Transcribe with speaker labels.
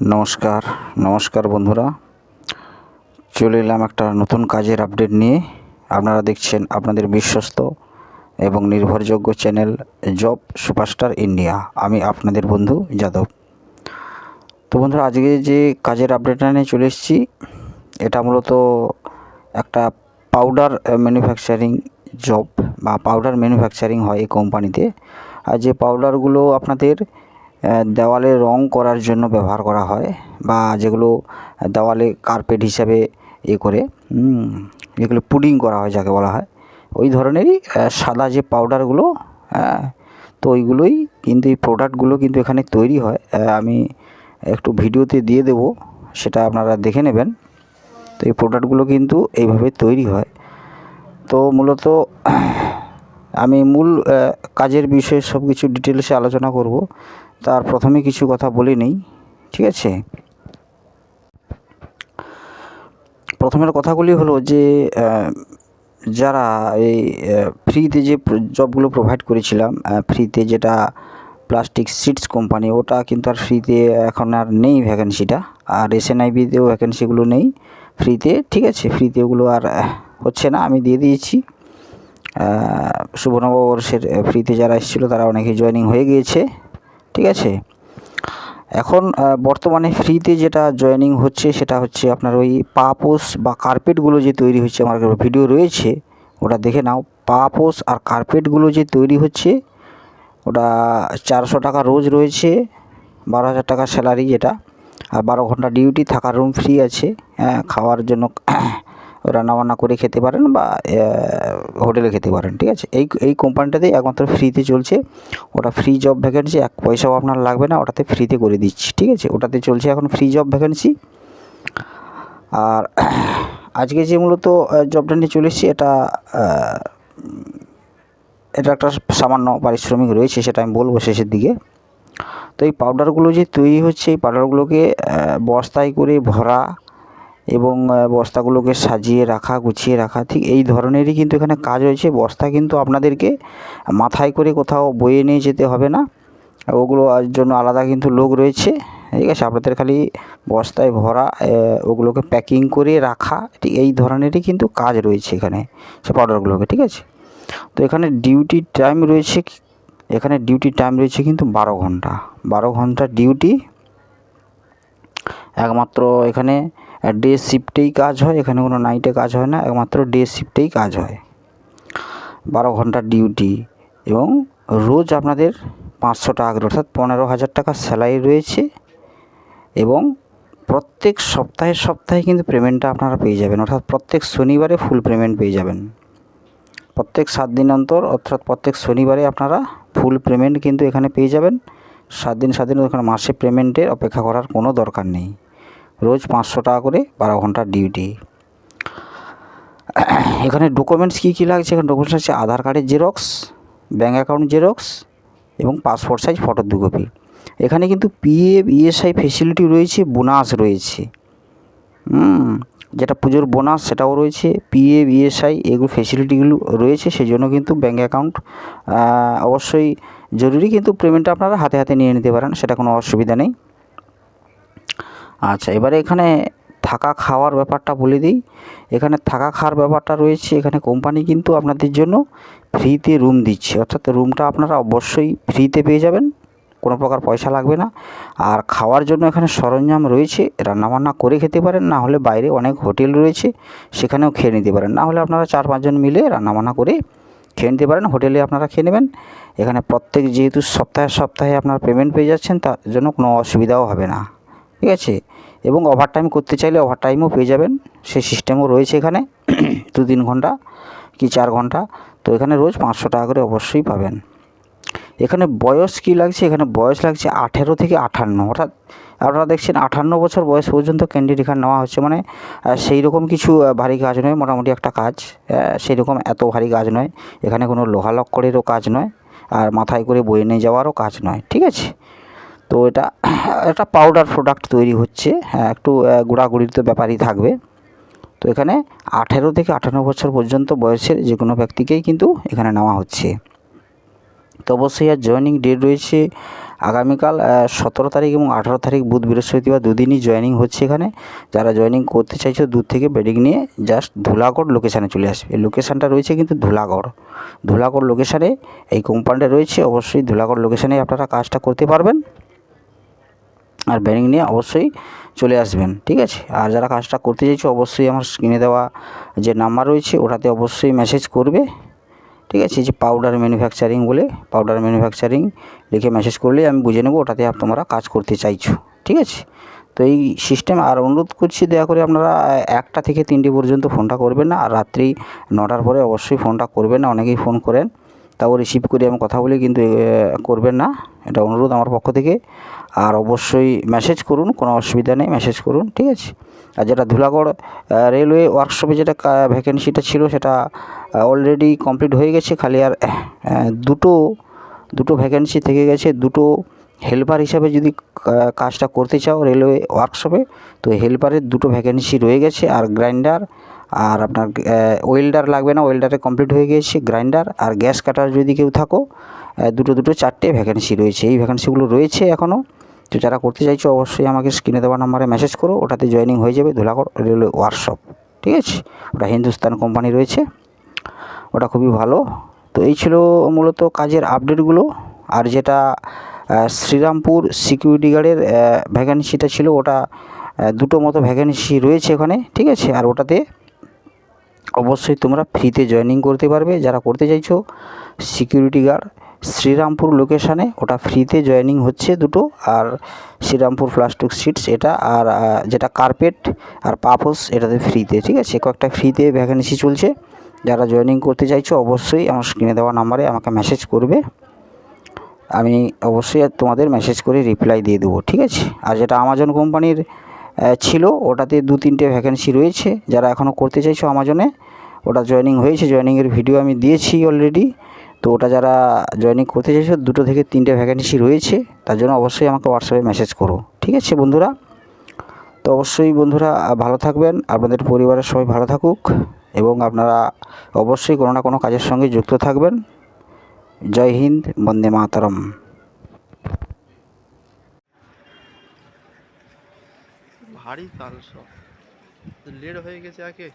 Speaker 1: নমস্কার নমস্কার বন্ধুরা, চলে এলাম একটা নতুন কাজের আপডেট নিয়ে। আপনারা দেখছেন আপনাদের বিশ্বস্ত এবং নির্ভরযোগ্য চ্যানেল জব সুপারস্টার ইন্ডিয়া। আমি আপনাদের বন্ধু যাদব। তো বন্ধুরা, আজকে যে কাজের আপডেটটা নিয়ে চলে এসেছি, এটা মূলত একটা পাউডার ম্যানুফ্যাকচারিং জব বা পাউডার ম্যানুফ্যাকচারিং হয় এই কোম্পানিতে। আর যে পাউডারগুলো আপনাদের দেওয়ালে রং করার জন্য ব্যবহার করা হয়, বা যেগুলো দেওয়ালে কার্পেট হিসাবে করে যেগুলো পুডিং করা হয় যাকে বলা হয়, ওই ধরনেরই সাদা যে পাউডারগুলো, তো ওইগুলোই কিন্তু এই প্রোডাক্টগুলো কিন্তু এখানে তৈরি হয়। আমি একটু ভিডিওতে দিয়ে দেব, সেটা আপনারা দেখে নেবেন। তো এই প্রোডাক্টগুলো কিন্তু এইভাবে তৈরি হয়। তো মূলত আমি মূল কাজের বিষয়ে সব কিছু ডিটেলসে আলোচনা করব। তার প্রথমে কিছু কথা বলে নেই, ঠিক আছে? প্রথমের কথাগুলি হলো যে যারা এই ফ্রিতে যে জবগুলো প্রোভাইড করেছিলাম, ফ্রিতে যেটা প্লাস্টিক সিডস কোম্পানি, ওটা কিন্তু আর ফ্রিতে এখন আর নেই ভ্যাকেন্সিটা। আর SNIPতেও ভ্যাকেন্সিগুলো নেই ফ্রিতে, ঠিক আছে? ফ্রিতে ওগুলো আর হচ্ছে না, আমি দিয়ে দিয়েছি। শুভ নববর্ষের ফ্রিতে যারা এসেছিলো তারা অনেকেই জয়েনিং হয়ে গিয়েছে, ঠিক আছে? এখন বর্তমানে ফ্রিতে যেটা জয়েনিং হচ্ছে সেটা হচ্ছে আপনার ওই পাপোশ বা কার্পেটগুলো যে তৈরি হচ্ছে, আমার ভিডিও রয়েছে, ওটা দেখে নাও। পাপোশ আর কার্পেটগুলো যে তৈরি হচ্ছে, ওটা 400 টাকা রোজ রয়েছে, 12,000 টাকা স্যালারি যেটা, আর 12 ঘন্টা ডিউটি, থাকার রুম ফ্রি আছে। খাওয়ার জন্য রান্নাবান্না করে খেতে পারেন বা হোটেলে খেতে পারেন, ঠিক আছে? এই কোম্পানিটাতেই একমাত্র ফ্রিতে চলছে। ওটা ফ্রি জব ভ্যাকেন্সি, এক পয়সাও আপনার লাগবে না, ওটাতে ফ্রিতে করে দিচ্ছি, ঠিক আছে? ওটাতে চলছে এখন ফ্রি জব ভ্যাকেন্সি। আর আজকে যে মূলত জবটা নিয়ে চলে এসেছি, এটা একটা সামান্য পারিশ্রমিক রয়েছে, সেটা আমি বলবো শেষের দিকে। তো এই পাউডারগুলো যে তৈরি হচ্ছে, এই পাউডারগুলোকে বস্তায় করে ভরা এবং বস্তাগুলোকে সাজিয়ে রাখা, গুছিয়ে রাখা, ঠিক এই ধরনেরই কিন্তু এখানে কাজ রয়েছে। বস্তা কিন্তু আপনাদেরকে মাথায় করে কোথাও বয়ে নিয়ে যেতে হবে না, ওগুলো জন্য আলাদা কিন্তু লোক রয়েছে, ঠিক আছে? আপনাদের খালি বস্তায় ভরা ওগুলোকে প্যাকিং করে রাখা, ঠিক এই ধরনেরই কিন্তু কাজ রয়েছে এখানে সে পাউডারগুলোকে, ঠিক আছে? তো এখানে ডিউটি টাইম রয়েছে, কিন্তু 12 ঘন্টা, 12 ঘন্টা ডিউটি। একমাত্র এখানে ডে শিফটেই কাজ হয়, এখানে কোনো নাইটে কাজ হয় না, একমাত্র ডে শিফটেই কাজ হয়। 12 ঘন্টা ডিউটি এবং রোজ আপনাদের 500 টাকা করে, অর্থাৎ 15,000 টাকা স্যালারি রয়েছে। এবং প্রত্যেক সপ্তাহে কিন্তু পেমেন্টটা আপনারা পেয়ে যাবেন, অর্থাৎ প্রত্যেক শনিবারে ফুল পেমেন্ট পেয়ে যাবেন। প্রত্যেক 7 দিন অন্তর, অর্থাৎ প্রত্যেক শনিবারে আপনারা ফুল পেমেন্ট কিন্তু এখানে পেয়ে যাবেন। 7 দিন ওখানে মাসে পেমেন্টের অপেক্ষা করার কোনো দরকার নেই। রোজ 500 টাকা করে, 12 ঘন্টা ডিউটি। এখানে ডকুমেন্টস কী লাগছে? এখানে ডকুমেন্টস আছে আধার কার্ডের জেরক্স, ব্যাঙ্ক অ্যাকাউন্ট জেরক্স এবং পাসপোর্ট সাইজ ফটো 2 কপি। এখানে কিন্তু PF ESI ফেসিলিটি রয়েছে, বোনাস রয়েছে, যেটা পুজোর বোনাস সেটাও রয়েছে, PF ESI এগুলো ফেসিলিটিগুলো রয়েছে। সেই জন্য কিন্তু ব্যাঙ্ক অ্যাকাউন্ট অবশ্যই জরুরি, কিন্তু পেমেন্টটা আপনারা হাতে নিয়ে নিতে পারেন, সেটা কোনো অসুবিধা নেই। আচ্ছা, এবারে এখানে থাকা খাওয়ার ব্যাপারটা বলে দিই। এখানে থাকা খাওয়ার ব্যাপারটা রয়েছে, এখানে কোম্পানি কিন্তু আপনাদের জন্য ফ্রিতে রুম দিচ্ছে, অর্থাৎ রুমটা আপনারা অবশ্যই ফ্রিতে পেয়ে যাবেন, কোনো প্রকার পয়সা লাগবে না। আর খাওয়ার জন্য এখানে সরঞ্জাম রয়েছে, রান্নাবান্না করে খেতে পারেন, না হলে বাইরে অনেক হোটেল রয়েছে, সেখানেও খেয়ে নিতে পারেন, না হলে আপনারা 4-5 জন মিলে রান্নাবান্না করে খেয়ে নিতে পারেন, হোটেলে আপনারা খেয়ে নেবেন। এখানে প্রত্যেক যেহেতু সপ্তাহে আপনারা পেমেন্ট পেয়ে যাচ্ছেন, তার জন্য কোনো অসুবিধাও হবে না, ঠিক আছে? এবং ওভারটাইম করতে চাইলে ওভারটাইমও পেয়ে যাবেন, সেই সিস্টেমও রয়েছে এখানে 2-3 ঘন্টা কি 4 ঘন্টা। তো এখানে রোজ 500 টাকা করে অবশ্যই পাবেন। এখানে বয়স কী লাগছে? এখানে বয়স লাগছে 18 থেকে 58, অর্থাৎ আপনারা দেখছেন 58 বছর বয়স পর্যন্ত ক্যান্ডিডেট এখানে নেওয়া হচ্ছে। মানে সেই রকম কিছু ভারী কাজ নয়, মোটামুটি একটা কাজ, সেই রকম এত ভারী কাজ নয়। এখানে কোনো লোহা লক্করেরও কাজ নয়, আর মাথায় করে বয়ে নিয়ে যাওয়ারও কাজ নয়, ঠিক আছে? তো এটা পাউডার প্রোডাক্ট তৈরি হচ্ছে, একটু গুঁড়াগুড়ির তো ব্যাপারই থাকবে। তো এখানে 18 থেকে 58 বছর পর্যন্ত বয়সের যে কোনো ব্যক্তিকেই কিন্তু এখানে নেওয়া হচ্ছে। তো অবশ্যই আর জয়েনিং ডেট রয়েছে আগামীকাল 17 তারিখ এবং 18 তারিখ বুধ বৃহস্পতিবার দুদিনই জয়েনিং হচ্ছে এখানে। যারা জয়েনিং করতে চাইছো দূর থেকে বেডিং নিয়ে জাস্ট ধুলাগড় লোকেশানে চলে আসবে। এই লোকেশানটা রয়েছে কিন্তু ধুলাগড় লোকেশানে এই কোম্পানিটা রয়েছে। অবশ্যই ধুলাগড় লোকেশানে আপনারা কাজটা করতে পারবেন, আর বেডিং নিয়ে অবশ্যই চলে আসবেন, ঠিক আছে। আর যারা কাজটা করতে চাইছো অবশ্যই আমার স্ক্রিনে দেওয়া যে নাম্বার রয়েছে ওটাতে অবশ্যই মেসেজ করবে, ঠিক আছে। যে পাউডার ম্যানুফ্যাকচারিং বলে, পাউডার ম্যানুফ্যাকচারিং লিখে মেসেজ করলে আমি বুঝে নেবো ওটাতে তোমরা কাজ করতে চাইছো, ঠিক আছে। তো এই সিস্টেম। আর অনুরোধ করছি দয়া করে আপনারা 1টা থেকে 3টে পর্যন্ত ফোনটা করবেন না, আর রাত্রি 9টার পরে অবশ্যই ফোনটা করবেন না। অনেকেই ফোন করেন তাও রিসিভ করে আমি কথা বলি, কিন্তু করবেন না, এটা অনুরোধ আমার পক্ষ থেকে। আর অবশ্যই মেসেজ করুন, কোনো অসুবিধা নেই, মেসেজ করুন, ঠিক আছে। আর যেটা ধুলাগড় রেলওয়ে ওয়ার্কশপে যেটা ভ্যাকেন্সিটা ছিল সেটা অলরেডি কমপ্লিট হয়ে গেছে। খালি আর দুটো ভ্যাকেন্সি থেকে গেছে। দুটো হেল্পার হিসাবে যদি কাজটা করতে চাও রেলওয়ে ওয়ার্কশপে, তো হেল্পারের দুটো ভ্যাকেন্সি রয়ে গেছে। আর গ্রাইন্ডার আর আপনার ওয়েল্ডার লাগবে না, ওয়েল্ডারে কমপ্লিট হয়ে গিয়েছে। গ্রাইন্ডার আর গ্যাস কাটার যদি কেউ থাকো, দুটো 4টে ভ্যাকেন্সি রয়েছে। এই ভ্যাকেন্সিগুলো রয়েছে এখনও। তো যারা করতে চাইছো অবশ্যই আমাকে স্ক্রিনে দেওয়া নাম্বারে মেসেজ করো, ওটাতে জয়েনিং হয়ে যাবে। ধুলাগড় রেলওয়ে ওয়ার্কশপ, ঠিক আছে। ওটা হিন্দুস্তান কোম্পানি রয়েছে, ওটা খুবই ভালো। তো এই ছিল মূলত কাজের আপডেটগুলো। আর যেটা শ্রীরামপুর সিকিউরিটি গার্ডের ভ্যাকেন্সিটা ছিল, ওটা দুটো মতো ভ্যাকেন্সি রয়েছে ওখানে, ঠিক আছে। আর ওটাতে অবশ্যই তোমরা ফ্রিতে জয়েনিং করতে পারবে যারা করতে চাইছো। সিকিউরিটি গার্ড শ্রীরামপুর লোকেশানে ওটা ফ্রিতে জয়েনিং হচ্ছে দুটো। আর শ্রীরামপুর প্লাস্টিক সিটস এটা, আর যেটা কার্পেট আর পাপোস এটাতে ফ্রিতে, ঠিক আছে। কয়েকটা ফ্রিতে ভ্যাকেন্সি চলছে। যারা জয়েনিং করতে চাইছো অবশ্যই আমার স্ক্রিনে দেওয়া নাম্বারে আমাকে মেসেজ করবে, আমি অবশ্যই তোমাদের মেসেজ করে রিপ্লাই দিয়ে দেবো, ঠিক আছে। আর যেটা আমাজন কোম্পানির ছিল ওটাতে 2-3টে ভ্যাকেন্সি রয়েছে। যারা এখনও করতে চাইছো আমাজনে, ওটা জয়েনিং হয়েছে, জয়েনিংয়ের ভিডিও আমি দিয়েছি অলরেডি। তো ওটা যারা জয়েনিং করতে চাইছো 2 থেকে 3টে ভ্যাকেন্সি রয়েছে, তার জন্য অবশ্যই আমাকে হোয়াটসঅ্যাপে মেসেজ করো, ঠিক আছে বন্ধুরা। তো অবশ্যই বন্ধুরা ভালো থাকবেন, আপনাদের পরিবারের সবাই ভালো থাকুক, এবং আপনারা অবশ্যই কোনো না কোনো কাজের সঙ্গে যুক্ত থাকবেন। জয় হিন্দ, বন্দে মাতরম।
Speaker 2: ভারী তাল সব লেট হয়ে গেছে আগে।